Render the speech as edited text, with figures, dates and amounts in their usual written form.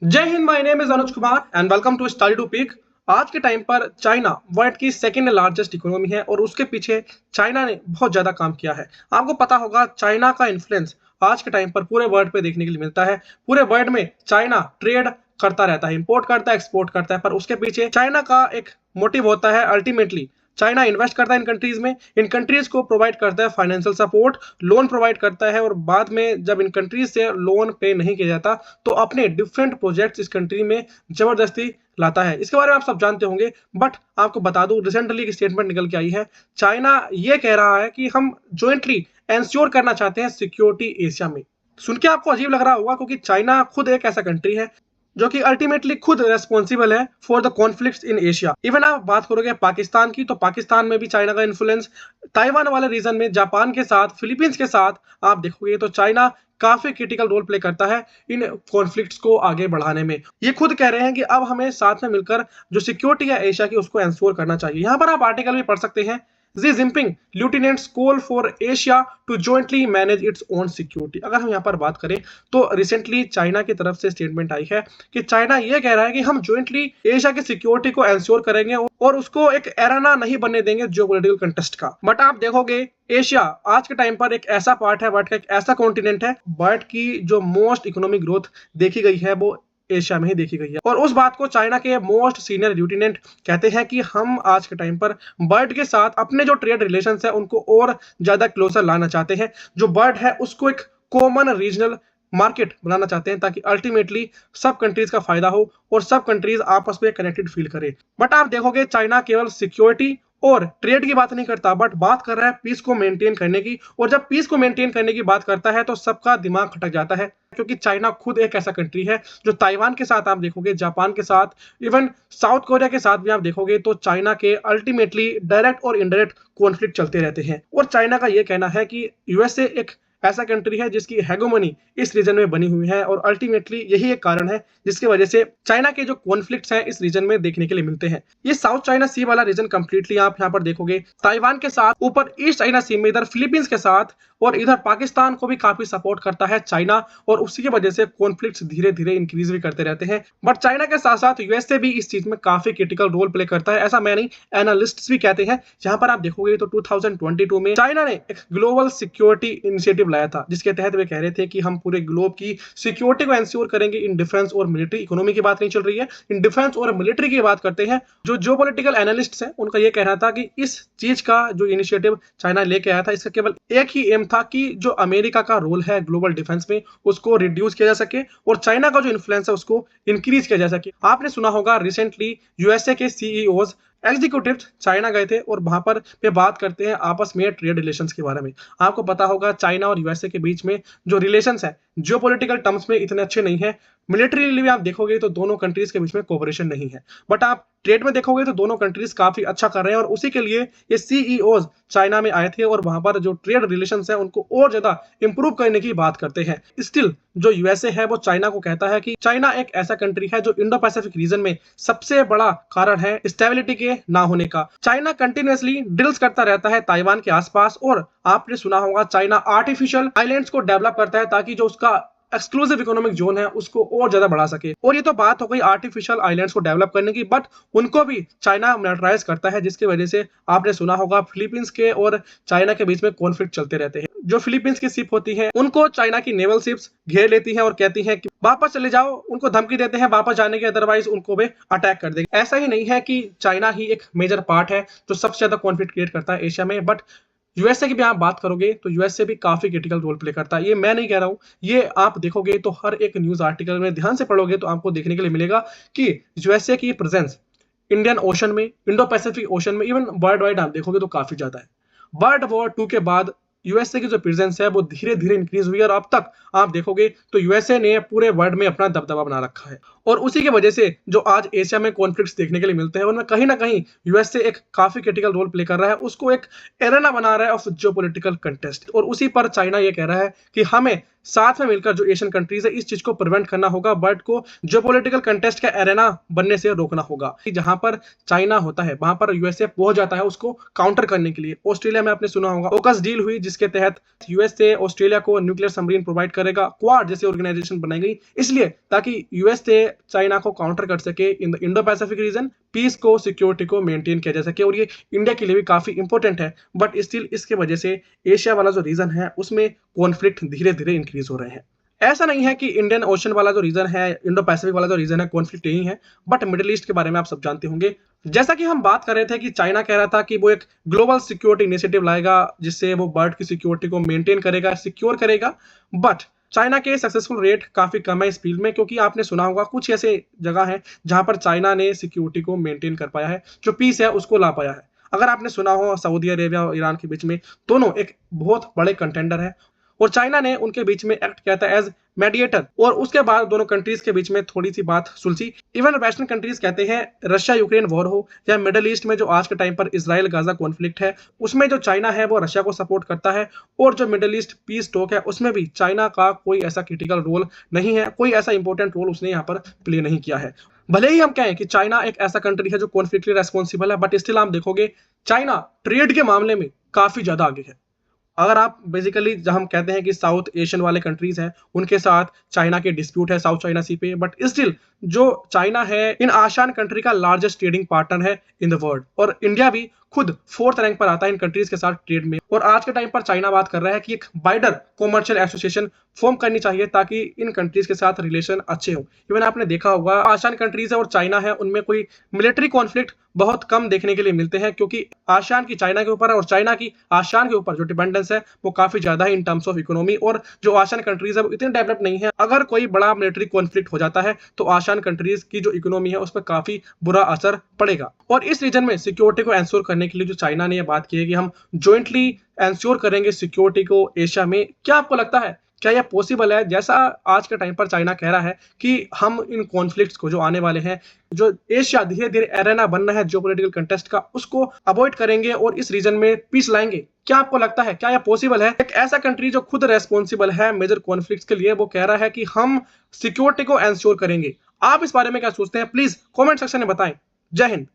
जय हिंद। My name is Anuj Kumar and welcome to study to peak. आज के टाइम पर चाइना वर्ल्ड की सेकेंड लार्जेस्ट इकोनॉमी है और उसके पीछे चाइना ने बहुत ज्यादा काम किया है। आपको पता होगा चाइना का इन्फ्लुएंस आज के टाइम पर पूरे वर्ल्ड पे देखने के लिए मिलता है। पूरे वर्ल्ड में चाइना ट्रेड करता रहता है, इंपोर्ट करता है, एक्सपोर्ट करता है, पर उसके पीछे चाइना का एक मोटिव होता है। अल्टीमेटली चाइना इन्वेस्ट करता है इन कंट्रीज में, इन कंट्रीज को प्रोवाइड करता है फाइनेंशियल सपोर्ट, लोन प्रोवाइड करता है, और बाद में जब इन कंट्रीज से लोन पे नहीं किया जाता तो अपने डिफरेंट प्रोजेक्ट्स इस कंट्री में जबरदस्ती लाता है। इसके बारे में आप सब जानते होंगे, बट आपको बता दूं रिसेंटली एक स्टेटमेंट निकल के आई है। चाइना ये कह रहा है कि हम जॉइंटली एंश्योर करना चाहते हैं सिक्योरिटी एशिया में। सुन के आपको अजीब लग रहा होगा क्योंकि चाइना खुद एक ऐसा कंट्री है जो कि अल्टीमेटली खुद रेस्पॉन्सिबल है for the conflicts in Asia. Even आप बात करोगे पाकिस्तान की, तो पाकिस्तान में भी चाइना का इन्फ्लुएंस, ताइवान वाले रीजन में जापान के साथ, फिलीपींस के साथ आप देखोगे तो चाइना काफी क्रिटिकल रोल प्ले करता है इन कॉन्फ्लिक्ट्स को आगे बढ़ाने में। ये खुद कह रहे हैं कि अब हमें साथ में मिलकर जो सिक्योरिटी है एशिया की उसको एंश्योर करना चाहिए। यहाँ पर आप आर्टिकल भी पढ़ सकते हैं, Xi Jinping lieutenants call for Asia to jointly manage its own security। अगर हम यहाँ पर बात करें तो रिसेंटली चाइना की तरफ से स्टेटमेंट आई है कि चाइना ये कह रहा है कि हम jointly एशिया की सिक्योरिटी को एंश्योर करेंगे और उसको एक एराना नहीं बनने देंगे जियोपॉलिटिकल कंटेस्ट का। बट आप देखोगे एशिया आज के टाइम पर एक ऐसा पार्ट है, वर्ल्ड का एक ऐसा कॉन्टिनेंट है, वर्ल्ड की जो मोस्ट इकोनॉमिक ग्रोथ देखी गई है वो एशिया में ही देखी गई है। और उस बात को चाइना के मोस्ट सीनियर लेफ्टिनेंट कहते हैं कि हम आज के टाइम पर बर्ड के साथ अपने जो ट्रेड रिलेशन है उनको और ज्यादा क्लोजर लाना चाहते हैं। जो बर्ड है उसको एक कॉमन रीजनल मार्केट बनाना चाहते हैं ताकि अल्टीमेटली सब कंट्रीज का फायदा हो और सब कंट्रीज आपस में कनेक्टेड फील करे। बट आप देखोगे चाइना केवल सिक्योरिटी और ट्रेड की बात नहीं करता, बट बात कर रहा है पीस को मेंटेन करने की। और जब पीस को मेंटेन करने की बात करता है तो सबका दिमाग खटक जाता है क्योंकि चाइना खुद एक ऐसा कंट्री है जो ताइवान के साथ आप देखोगे, जापान के साथ, इवन साउथ कोरिया के साथ भी आप देखोगे तो चाइना के अल्टीमेटली डायरेक्ट और इनडायरेक्ट कॉन्फ्लिक्ट चलते रहते हैं। और चाइना का यह कहना है कि यूएसए एक ऐसा कंट्री है जिसकी हेगोमनी इस रीजन में बनी हुई है और अल्टीमेटली यही एक कारण है जिसकी वजह से चाइना के जो कॉन्फ्लिक्ट्स हैं इस रीजन में देखने के लिए मिलते हैं। ये साउथ चाइना सी वाला रीजन कंप्लीटली आप यहाँ पर देखोगे ताइवान के साथ, ऊपर ईस्ट चाइना सी में इधर फिलीपींस के साथ, और इधर पाकिस्तान को भी काफी सपोर्ट करता है चाइना, और उसी की वजह से कॉन्फ्लिक्ट्स धीरे धीरे इंक्रीज भी करते रहते हैं। बट चाइना के साथ साथ यूएसए भी इस चीज में काफी क्रिटिकल रोल प्ले करता है, ऐसा मैं नहीं, एनालिस्ट्स भी कहते हैं। जहां पर आप देखोगे तो 2022 में चाइना ने एक ग्लोबल सिक्योरिटी इनिशिएटिव लाया था जिसके तहत वे कह रहे थे कि हम पूरे ग्लोब की सिक्योरिटी को एंश्योर करेंगे इन डिफेंस और मिलिट्री। इकोनॉमी की बात नहीं चल रही है, इन डिफेंस और मिलिट्री की बात करते हैं। जो जियोपॉलिटिकल एनालिस्ट्स हैं उनका यह कहना था कि इस चीज का जो इनिशिएटिव चाइना लेके आया था इसका केवल एक ही एम था कि जो अमेरिका का रोल है ग्लोबल डिफेंस में उसको रिड्यूस किया जा सके और चाइना का जो इन्फ्लुएंस है उसको इंक्रीज किया जा सके। आपने सुना होगा रिसेंटली यूएसए के सीईओज एग्जीक्यूटिव चाइना गए थे और वहां पर पे बात करते हैं आपस में ट्रेड रिलेशंस के बारे में। आपको पता होगा चाइना और यूएसए के बीच में जो रिलेशंस है जियोपॉलिटिकल टर्म्स में इतने अच्छे नहीं है। मिलिट्रीली भी आप देखोगे तो दोनों कंट्रीज के बीच में कोऑपरेशन नहीं है, बट आप ट्रेड में देखोगे तो दोनों कंट्रीज काफी अच्छा कर रहे हैं और उसी के लिए ये सीईओज चाइना में आए थे और वहां पर जो ट्रेड रिलेशंस है उनको और ज्यादा इंप्रूव करने की बात करते हैं। स्टिल जो यूएसए है वो चाइना को कहता है कि चाइना एक ऐसा कंट्री है जो इंडो पैसिफिक रीजन में सबसे बड़ा कारण है स्टेबिलिटी के ना होने का। चाइना कंटिन्यूअसली ड्रिल्स करता रहता है ताइवान के आसपास, और आपने सुना होगा चाइना आर्टिफिशियल आइलैंड्स को डेवलप करता है ताकि जो उसका एक्सक्लूसिव इकोनॉमिक जोन है उसको और ज्यादा बढ़ा सके। और ये तो बात हो गई आर्टिफिशियल आइलैंड्स को डेवलप करने की, बट उनको भी चाइना मिलिटराइज करता है जिसकी वजह से आपने सुना होगा फिलीपींस के और चाइना के बीच में कॉन्फ्लिक्ट चलते रहते हैं। जो फिलीपींस की शिप होती है उनको चाइना की नेवल शिप्स घेर लेती हैं और कहती हैं कि वापस चले जाओ, उनको धमकी देते हैं वापस जाने की, अदरवाइज उनको भी अटैक कर देंगे। ऐसा ही नहीं है कि चाइना ही एक मेजर पार्ट है जो सबसे ज्यादा कॉन्फ्लिक्ट क्रिएट करता है एशिया में, बट यूएसए की भी आप बात करोगे तो यूएसए भी काफी क्रिटिकल रोल प्ले करता है। ये मैं नहीं कह रहा हूं, ये आप देखोगे तो हर एक न्यूज आर्टिकल में ध्यान से पढ़ोगे तो आपको देखने के लिए मिलेगा कि यूएसए की प्रेजेंस इंडियन ओशन में, इंडो पैसिफिक ओशन में, इवन वर्ल्ड वाइड आप देखोगे तो काफी ज्यादा है। वर्ल्ड वॉर 2 के बाद यूएसए की जो प्रेजेंस है वो धीरे धीरे इंक्रीज हुई और अब तक आप देखोगे तो यूएसए ने पूरे वर्ल्ड में अपना दबदबा बना रखा है। और उसी की वजह से जो आज एशिया में कॉन्फ्लिक्ट्स देखने के लिए मिलते हैं उनमें कहीं ना कहीं यूएसए एक काफी क्रिटिकल रोल प्ले कर रहा है, उसको एक एरेना बना रहा है ऑफ जियोपॉलिटिकल कंटेस्ट। और उसी पर चाइना ये कह रहा है कि हमें साथ में मिलकर जो एशियन कंट्रीज है इस चीज को प्रिवेंट करना होगा, वर्ल्ड को जियोपॉलिटिकल कंटेस्ट का एरेना बनने से रोकना होगा। जहां पर चाइना होता है वहां पर यूएसए पहुंच जाता है उसको काउंटर करने के लिए। ऑस्ट्रेलिया में आपने सुना होगा ओकस डील हुई, जिसके तहत यूएसए ऑस्ट्रेलिया को न्यूक्लियर सबमरीन प्रोवाइड करेगा। क्वाड जैसी ऑर्गेनाइजेशन बनाई गई इसलिए ताकि यूएसए चाइना को काउंटर कर सके in the Indo Pacific region, peace को सिक्योरिटी को मेंटेन किया जा सके। और ये इंडिया के लिए भी काफी इंपॉर्टेंट है, बट स्टिल इसके वजह से एशिया वाला जो रीजन है उसमें कॉन्फ्लिक्ट धीरे धीरे इंक्रीज हो रहे हैं। ऐसा नहीं है कि इंडियन ओशन वाला जो रीजन है, इंडो पैसिफिक वाला जो रीजन है, कॉन्फ्लिक्ट यही है, बट मिडिल ईस्ट के बारे में आप सब जानते होंगे। जैसा कि हम बात कर रहे थे कि चाइना कह रहा था कि वो एक ग्लोबल सिक्योरिटी इनिशिएटिव लाएगा जिससे वो बर्ड की सिक्योरिटी को मेंटेन करेगा, सिक्योर करेगा, बट चाइना के सक्सेसफुल रेट काफी कम है इस फील्ड में, क्योंकि आपने सुना होगा कुछ ऐसे जगह है जहां पर चाइना ने सिक्योरिटी को मेंटेन कर पाया है, जो पीस है उसको ला पाया है। अगर आपने सुना हो सऊदी अरेबिया और ईरान के बीच में दोनों एक बहुत बड़े कंटेंडर है और चाइना ने उनके बीच में एक्ट किया था एज मेडिएटर, और उसके बाद दोनों कंट्रीज के बीच में थोड़ी सी बात सुलझी। इवन वेस्टर्न कंट्रीज कहते हैं रशिया यूक्रेन वॉर हो या मिडिल ईस्ट में जो आज के टाइम पर इजराइल गाजा कॉन्फ्लिक्ट है उसमें जो चाइना है वो रशिया को सपोर्ट करता है, और जो मिडिल ईस्ट पीस टॉक है उसमें भी चाइना का कोई ऐसा क्रिटिकल रोल नहीं है, कोई ऐसा इंपॉर्टेंट रोल उसने यहाँ पर प्ले नहीं किया है। भले ही हम कहें कि चाइना एक ऐसा कंट्री है जो कॉन्फ्लिक्ट रेस्पॉन्सिबल है, बट स्टिल आप देखोगे चाइना ट्रेड के मामले में काफी ज्यादा आगे है। अगर आप बेसिकली जब हम कहते हैं कि साउथ एशियन वाले कंट्रीज हैं उनके साथ चाइना के डिस्प्यूट है साउथ चाइना सी पे, बट स्टिल जो चाइना है इन आसियान कंट्री का लार्जेस्ट ट्रेडिंग पार्टनर है इन द वर्ल्ड, और इंडिया भी खुद 4th रैंक पर आता है इन कंट्रीज के साथ ट्रेड में। और आज के टाइम पर चाइना बात कर रहा है कि एक वाइडर कॉमर्शियल एसोसिएशन फॉर्म करनी चाहिए ताकि इन कंट्रीज के साथ रिलेशन अच्छे हो। इवन आपने देखा होगा आसियान कंट्रीज है और चाइना है उनमें कोई मिलिट्री कॉन्फ्लिक्ट बहुत कम देखने के लिए मिलते हैं, क्योंकि आसियान की चाइना के ऊपर और चाइना की आसियान के ऊपर जो डिपेंडेंस है वो काफी ज्यादा है इन टर्म्स ऑफ इकोनॉमी, और जो आसियान कंट्रीज है वो इतने डेवलप नहीं है। अगर कोई बड़ा मिलिट्री कॉन्फ्लिक्ट हो जाता है तो आसियान कंट्रीज की जो इकोनॉमी है उस पर काफी बुरा असर पड़ेगा। और इस रीजन में सिक्योरिटी को एंश्योर करने के लिए जो चाइना ने यह बात की है कि हम ज्वाइंटली एंश्योर करेंगे सिक्योरिटी को एशिया में, क्या आपको लगता है क्या यह पॉसिबल है? जैसा आज के टाइम पर चाइना कह रहा है कि हम इन कॉन्फ्लिक्ट्स को जो आने वाले हैं, जो एशिया धीरे धीरे एरेना बन रहा है जियोपॉलिटिकल कंटेस्ट का, उसको अवॉइड करेंगे और इस रीजन में पीस लाएंगे। क्या आपको लगता है क्या यह पॉसिबल है? एक ऐसा कंट्री जो खुद रेस्पॉन्सिबल है मेजर कॉन्फ्लिक्ट्स के लिए, वो कह रहा है कि हम सिक्योरिटी को एंश्योर करेंगे। आप इस बारे में क्या सोचते हैं? प्लीज कॉमेंट सेक्शन में बताएं। जय हिंद।